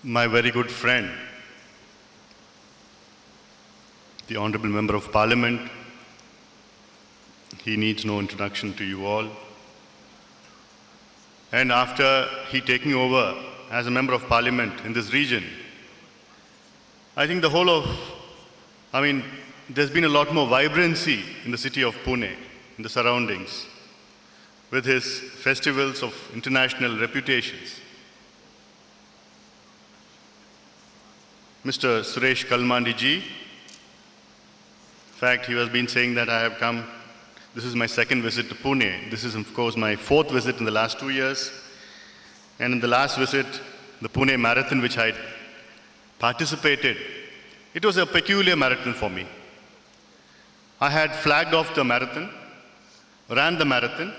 my very good friend, the Honorable Member of Parliament. He needs no introduction to you all. And after he taking over as a Member of Parliament in this region, I think there's been a lot more vibrancy in the city of Pune, in the surroundings, with his festivals of international reputations. Mr. Suresh Kalmandi ji, in fact, he has been saying that I have come, this is my second visit to Pune. This is, of course, my fourth visit in the last 2 years. And in the last visit, the Pune Marathon, which I participated, it was a peculiar marathon for me. I had flagged off the marathon, ran the marathon,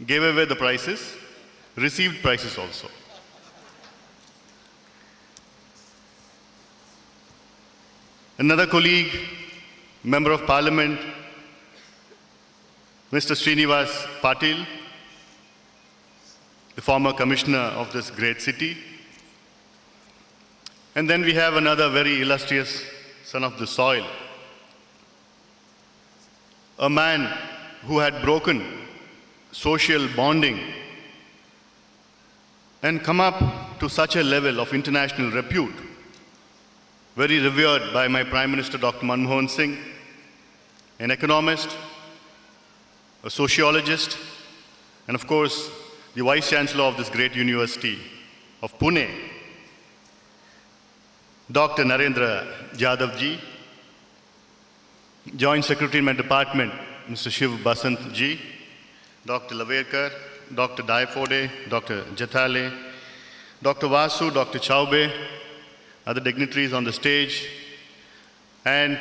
gave away the prizes, received prizes also. Another colleague, Member of Parliament, Mr. Srinivas Patil, the former commissioner of this great city. And then we have another very illustrious son of the soil, a man who had broken social bonding and come up to such a level of international repute, very revered by my Prime Minister Dr. Manmohan Singh, an economist, a sociologist, and of course, the Vice Chancellor of this great university of Pune, Dr. Narendra Jadhav ji, Joint Secretary in my department, Mr. Shiv Basant ji, Dr. Laverkar, Dr. Daifode, Dr. Jathale, Dr. Vasu, Dr. Chaube, other dignitaries on the stage, and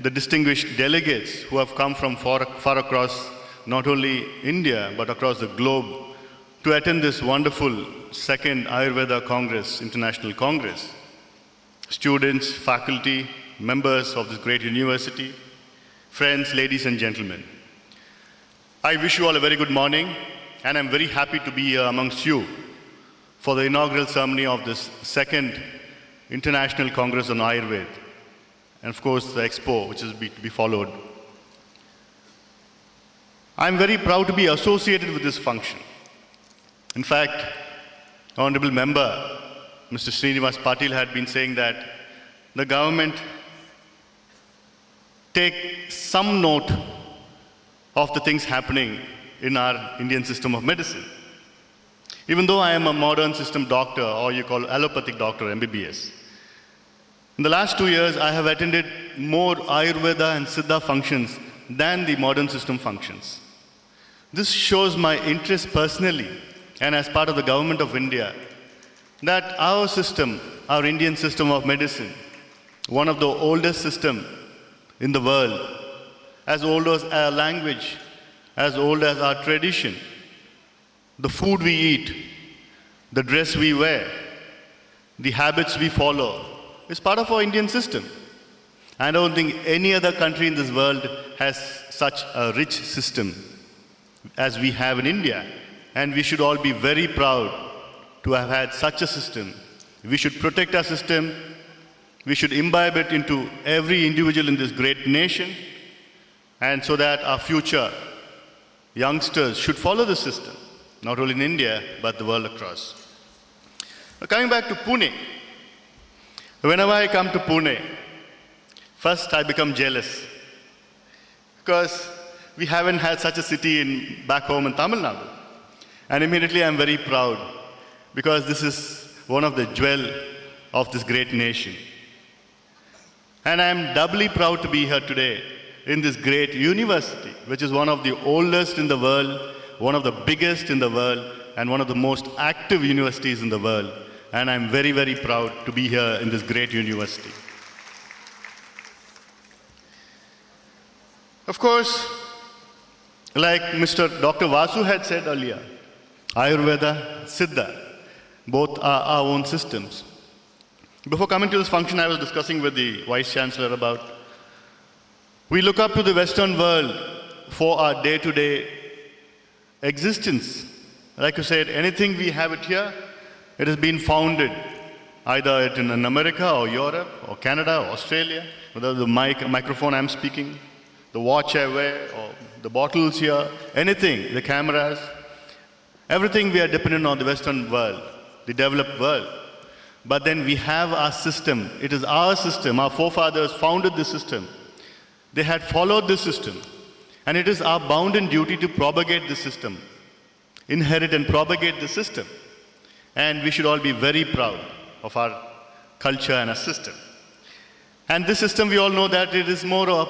the distinguished delegates who have come from far across not only India, but across the globe to attend this wonderful second Ayurveda Congress, International Congress. Students, faculty, members of this great university, friends, ladies and gentlemen. I wish you all a very good morning, and I'm very happy to be here amongst you for the inaugural ceremony of this second International Congress on Ayurveda, and of course the expo, which is to be followed. I'm very proud to be associated with this function. In fact, Honorable Member, Mr. Srinivas Patil had been saying that the government take some note of the things happening in our Indian system of medicine. Even though I am a modern system doctor, or you call allopathic doctor, MBBS, in the last 2 years, I have attended more Ayurveda and Siddha functions than the modern system functions. This shows my interest personally and as part of the government of India that our system, our Indian system of medicine, one of the oldest systems in the world, as old as our language, as old as our tradition, the food we eat, the dress we wear, the habits we follow, is part of our Indian system. I don't think any other country in this world has such a rich system as we have in India. And we should all be very proud to have had such a system. We should protect our system. We should imbibe it into every individual in this great nation, and so that our future youngsters should follow the system, not only in India, but the world across. Now, coming back to Pune, whenever I come to Pune, first I become jealous, because we haven't had such a city back home in Tamil Nadu. And immediately I'm very proud, because this is one of the jewels of this great nation. And I'm doubly proud to be here today in this great university, which is one of the oldest in the world, one of the biggest in the world, and one of the most active universities in the world. And I'm very, very proud to be here in this great university. Of course, like Dr. Vasu had said earlier, Ayurveda, Siddha, both are our own systems. Before coming to this function, I was discussing with the Vice Chancellor about, we look up to the Western world for our day-to-day existence. Like you said, anything we have it here, it has been founded either it in America or Europe or Canada or Australia, whether the microphone I'm speaking, the watch I wear, or the bottles here, anything, the cameras, everything we are dependent on the Western world, the developed world. But then we have our system. It is our system. Our forefathers founded this system. They had followed this system. And it is our bounden duty to propagate the system, inherit and propagate the system. And we should all be very proud of our culture and our system. And this system, we all know that it is more a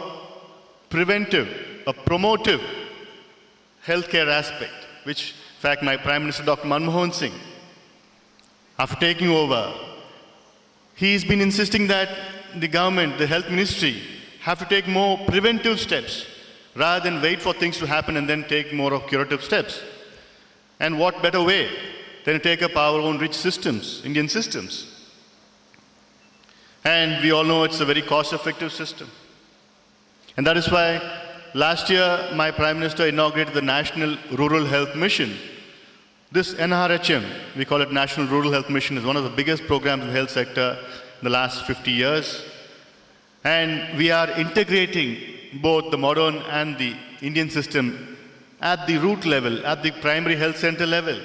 preventive, a promotive healthcare aspect, which, in fact, my Prime Minister, Dr. Manmohan Singh, after taking over, he's been insisting that the government, the health ministry, have to take more preventive steps rather than wait for things to happen and then take more of curative steps. And what better way than to take up our own rich systems, Indian systems. And we all know it's a very cost-effective system. And that is why last year my Prime Minister inaugurated the National Rural Health Mission. This NRHM, we call it National Rural Health Mission, is one of the biggest programs in the health sector in the last 50 years. And we are integrating both the modern and the Indian system at the root level, at the primary health center level.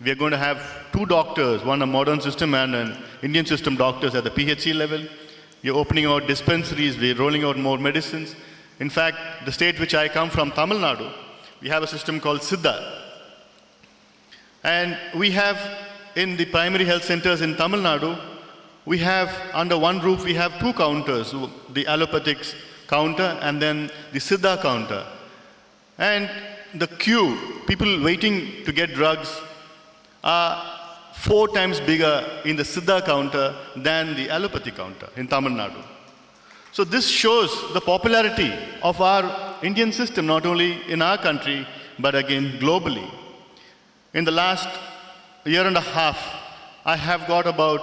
We are going to have 2 doctors, one a modern system and an Indian system doctors at the PHC level. We are opening out dispensaries, we are rolling out more medicines. In fact, the state which I come from, Tamil Nadu, we have a system called Siddha. And we have in the primary health centers in Tamil Nadu, we have under one roof, we have 2 counters, the allopathic counter and then the Siddha counter. And the queue, people waiting to get drugs, are 4 times bigger in the Siddha counter than the allopathy counter in Tamil Nadu. So this shows the popularity of our Indian system, not only in our country, but again globally. In the last year and a half, I have got about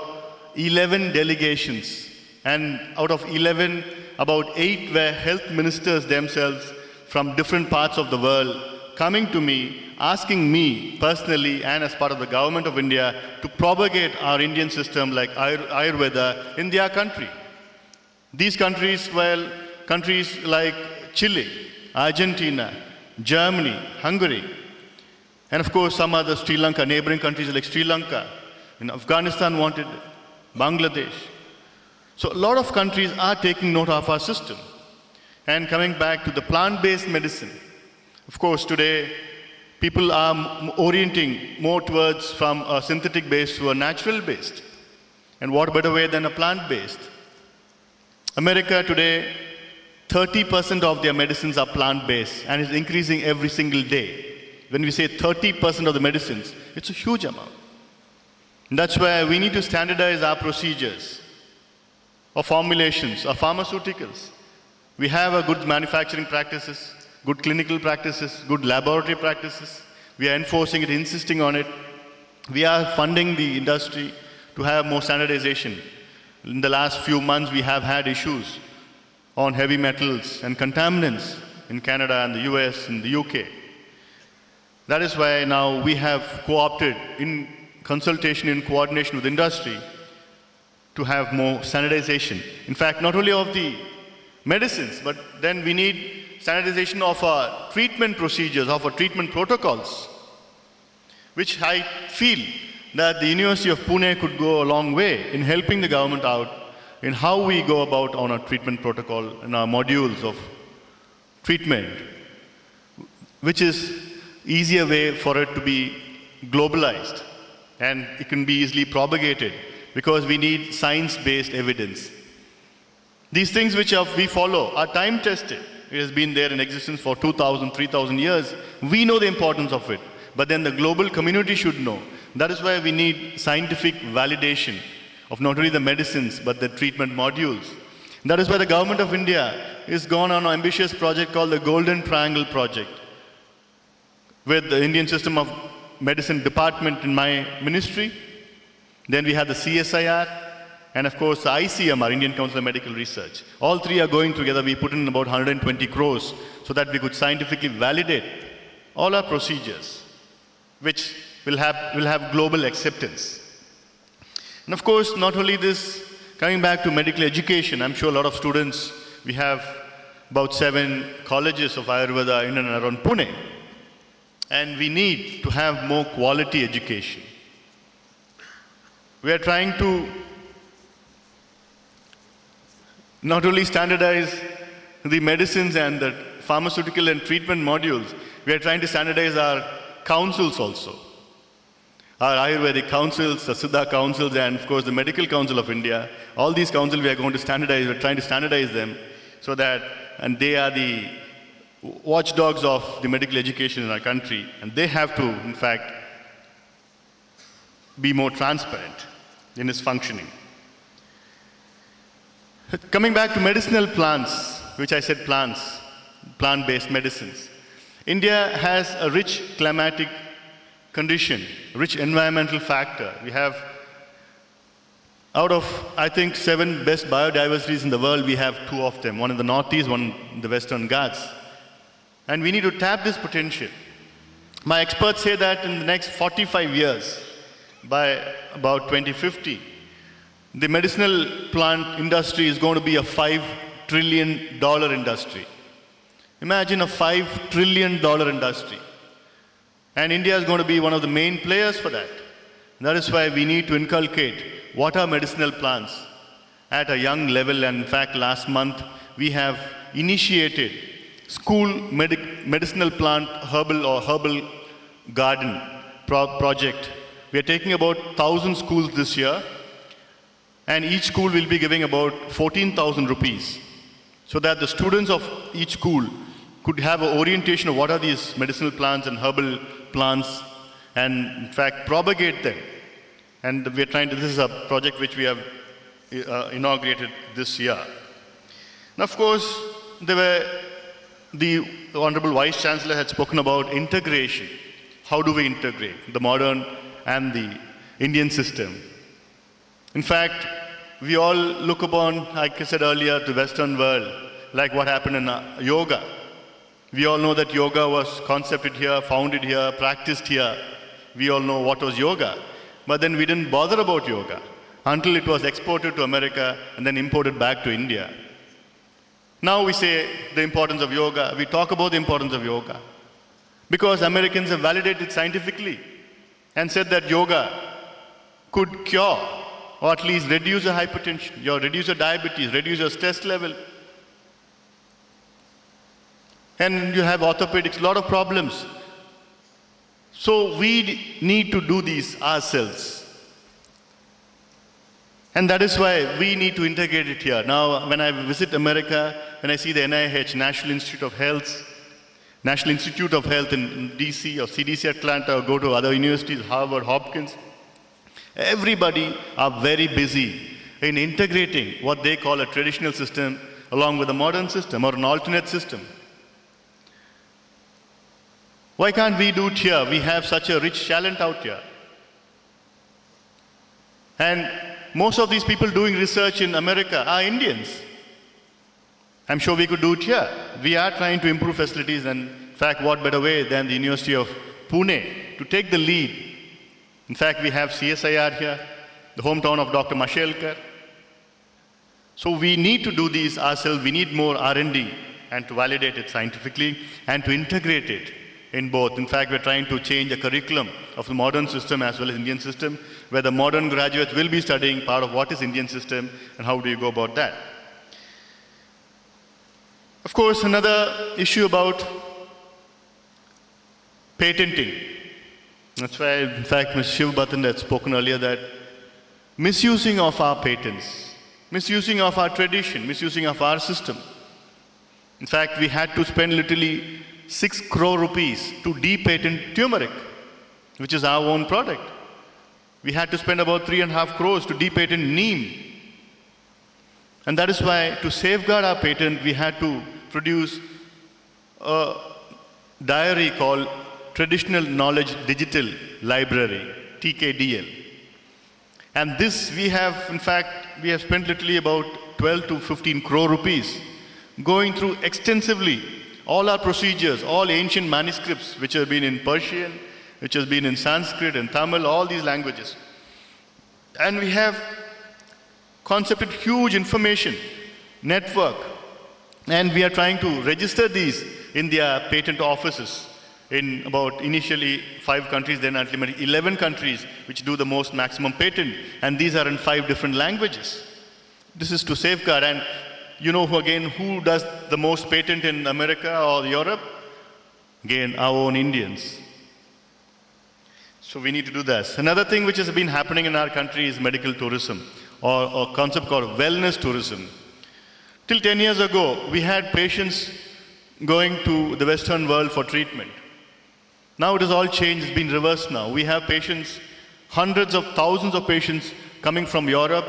11 delegations, and out of 11, about 8 were health ministers themselves from different parts of the world coming to me, asking me personally and as part of the government of India to propagate our Indian system like Ayurveda in their country. These countries, well, countries like Chile, Argentina, Germany, Hungary, and of course some other Sri Lanka, neighboring countries like Sri Lanka, and Afghanistan wanted it, Bangladesh. So a lot of countries are taking note of our system. And coming back to the plant-based medicine, of course today people are orienting more towards from a synthetic base to a natural based. And what better way than a plant-based? America today, 30% of their medicines are plant-based and is increasing every single day. When we say 30% of the medicines, it's a huge amount. And that's why we need to standardize our procedures, our formulations, our pharmaceuticals. We have a good manufacturing practices, good clinical practices, good laboratory practices. We are enforcing it, insisting on it. We are funding the industry to have more standardization. In the last few months, we have had issues on heavy metals and contaminants in Canada and the US and the UK. That is why now we have co-opted in consultation, in coordination with industry to have more standardization. In fact, not only of the medicines, but then we need standardization of our treatment procedures, of our treatment protocols, which I feel that the University of Pune could go a long way in helping the government out in how we go about on our treatment protocol and our modules of treatment, which is easier way for it to be globalized and it can be easily propagated because we need science-based evidence. These things which we follow are time-tested. It has been there in existence for 2,000, 3,000 years. We know the importance of it, but then the global community should know. That is why we need scientific validation of not only the medicines, but the treatment modules. That is why the government of India is gone on an ambitious project called the Golden Triangle Project with the Indian System of Medicine Department in my ministry. Then we have the CSIR, and of course the ICMR, Indian Council of Medical Research. All 3 are going together. We put in about 120 crores so that we could scientifically validate all our procedures, which will have global acceptance. And of course, not only this, coming back to medical education, I'm sure a lot of students, we have about 7 colleges of Ayurveda in and around Pune. And we need to have more quality education. We are trying to not only standardize the medicines and the pharmaceutical and treatment modules, we are trying to standardize our councils also. Our Ayurvedic councils, the Siddha councils, and of course the Medical Council of India. All these councils we are going to standardize, we're trying to standardize them so that, and they are the watchdogs of the medical education in our country, and they have to, in fact, be more transparent in its functioning. Coming back to medicinal plants, which I said plants, plant-based medicines. India has a rich climatic condition, rich environmental factor. We have, out of, I think, 7 best biodiversities in the world, we have 2 of them, one in the Northeast, one in the Western Ghats. And we need to tap this potential. My experts say that in the next 45 years, by about 2050, the medicinal plant industry is going to be a $5 trillion industry. Imagine a $5 trillion industry. And India is going to be one of the main players for that. That is why we need to inculcate what are medicinal plants at a young level. And in fact, last month, we have initiated school medicinal plant herbal garden project. We are taking about 1,000 schools this year, and each school will be giving about 14,000 rupees, so that the students of each school could have an orientation of what are these medicinal plants and herbal plants, and in fact propagate them. And we are trying to, this is a project which we have inaugurated this year. Now, of course, the Honorable Vice Chancellor had spoken about integration. How do we integrate the modern and the Indian system? In fact, we all look upon, like I said earlier, the Western world, like what happened in yoga. We all know that yoga was conceived here, founded here, practiced here. We all know what was yoga. But then we didn't bother about yoga until it was exported to America and then imported back to India. Now we say the importance of yoga. We talk about the importance of yoga because Americans have validated scientifically and said that yoga could cure or at least reduce your hypertension, reduce your diabetes, reduce your stress level. And you have orthopedics, a lot of problems. So we need to do these ourselves. And that is why we need to integrate it here. Now, when I visit America, when I see the NIH, National Institute of Health in DC or CDC Atlanta, or go to other universities, Harvard, Hopkins, everybody are very busy in integrating what they call a traditional system along with a modern system or an alternate system. Why can't we do it here? We have such a rich talent out here. And most of these people doing research in America are Indians. I'm sure we could do it here. We are trying to improve facilities, and in fact, what better way than the University of Pune to take the lead. In fact, we have CSIR here, the hometown of Dr. Mashelkar. So we need to do these ourselves. We need more R&D and to validate it scientifically and to integrate it in both. In fact, we're trying to change the curriculum of the modern system as well as Indian system, where the modern graduates will be studying part of what is Indian system and how do you go about that. Of course, another issue about patenting. That's why, in fact, Mr. Shiv Batan had spoken earlier that misusing of our patents, misusing of our tradition, misusing of our system. In fact, we had to spend literally 6 crore rupees to de-patent turmeric, which is our own product. We had to spend about 3.5 crores to de-patent neem. And that is why, to safeguard our patent, we had to produce a diary called Traditional Knowledge Digital Library, TKDL. And this we have, in fact, we have spent literally about 12 to 15 crore rupees going through extensively all our procedures, all ancient manuscripts which have been in Persian, which has been in Sanskrit and Tamil, all these languages. And we have concepted huge information network, and we are trying to register these in their patent offices in about initially 5 countries, then ultimately 11 countries, which do the most maximum patent, and these are in 5 different languages. This is to safeguard. And you know who does the most patent in America or Europe? Again, our own Indians. So we need to do this. Another thing which has been happening in our country is medical tourism, or a concept called wellness tourism. Till 10 years ago, we had patients going to the Western world for treatment. Now it has all changed, it's been reversed now. We have patients, hundreds of thousands of patients coming from Europe,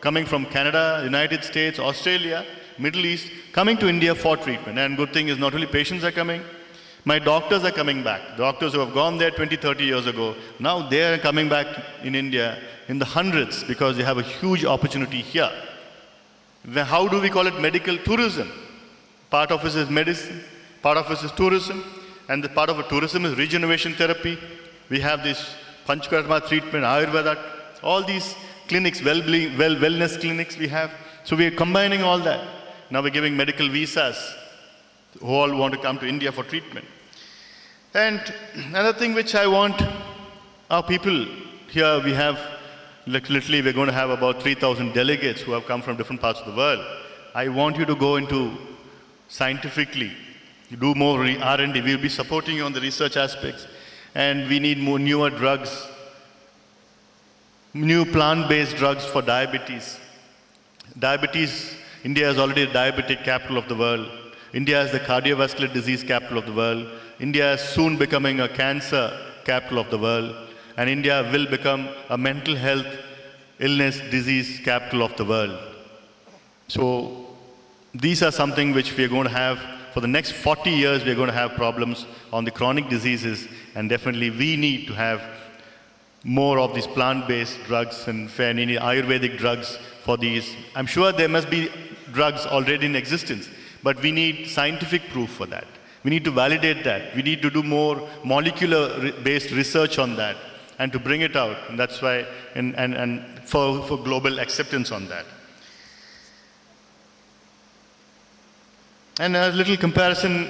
coming from Canada, United States, Australia, Middle East, coming to India for treatment. And good thing is not only patients are coming, my doctors are coming back. Doctors who have gone there 20, 30 years ago, now they are coming back in India in the hundreds because they have a huge opportunity here. How do we call it? Medical tourism. Part of it is medicine, part of it is tourism, and the part of a tourism is regeneration therapy. We have this Panchakarma treatment, Ayurveda, all these clinics, wellness clinics we have. So we are combining all that. Now we're giving medical visas who all want to come to India for treatment. And another thing which I want our people here, we have, literally we're going to have about 3,000 delegates who have come from different parts of the world. I want you to go into scientifically, do more R&D. We'll be supporting you on the research aspects. And we need more newer drugs, new plant-based drugs for diabetes. Diabetes, India is already the diabetic capital of the world. India is the cardiovascular disease capital of the world. India is soon becoming a cancer capital of the world. And India will become a mental health illness disease capital of the world. So these are something which we are going to have for the next 40 years. We are going to have problems on the chronic diseases, and definitely we need to have more of these plant-based drugs and any Ayurvedic drugs for these. I'm sure there must be drugs already in existence, but we need scientific proof for that. We need to validate that. We need to do more molecular-based research on that and to bring it out. And that's why, and for global acceptance on that. And a little comparison,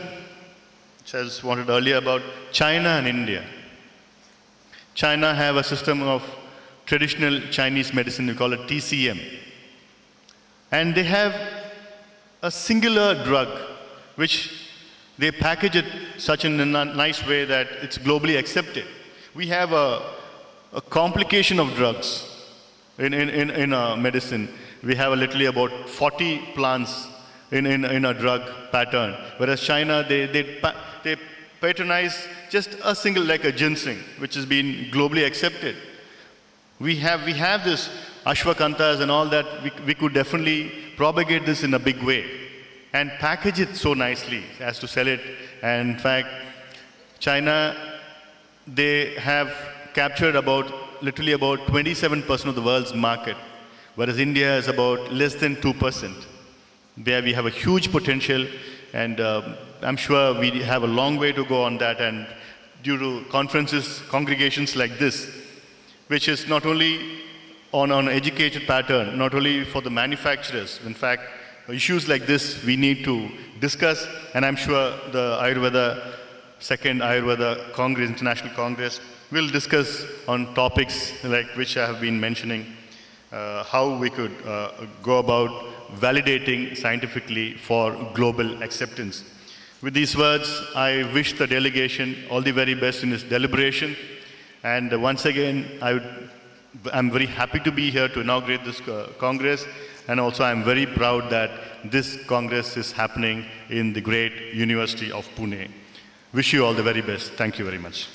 which I was wanted earlier about China and India. China have a system of traditional Chinese medicine, we call it TCM. And they have a singular drug, which they package it such in a nice way that it's globally accepted. We have a complication of drugs in medicine. We have literally about 40 plants in a drug pattern, whereas China, they patronize just a single, like a ginseng, which has been globally accepted. We have this ashwakantas and all that. We could definitely propagate this in a big way and package it so nicely as to sell it. And in fact, China, they have captured literally about 27% of the world's market, whereas India is about less than 2%. There we have a huge potential, and I'm sure we have a long way to go on that. And due to conferences, congregations like this, which is not only on an educated pattern, not only for the manufacturers, in fact, issues like this we need to discuss, and I'm sure the Ayurveda, second Ayurveda Congress, International Congress, will discuss on topics like which I have been mentioning, how we could go about validating scientifically for global acceptance. With these words, I wish the delegation all the very best in its deliberation. And once again, I'm very happy to be here to inaugurate this Congress. And also, I'm very proud that this Congress is happening in the great University of Pune. Wish you all the very best. Thank you very much.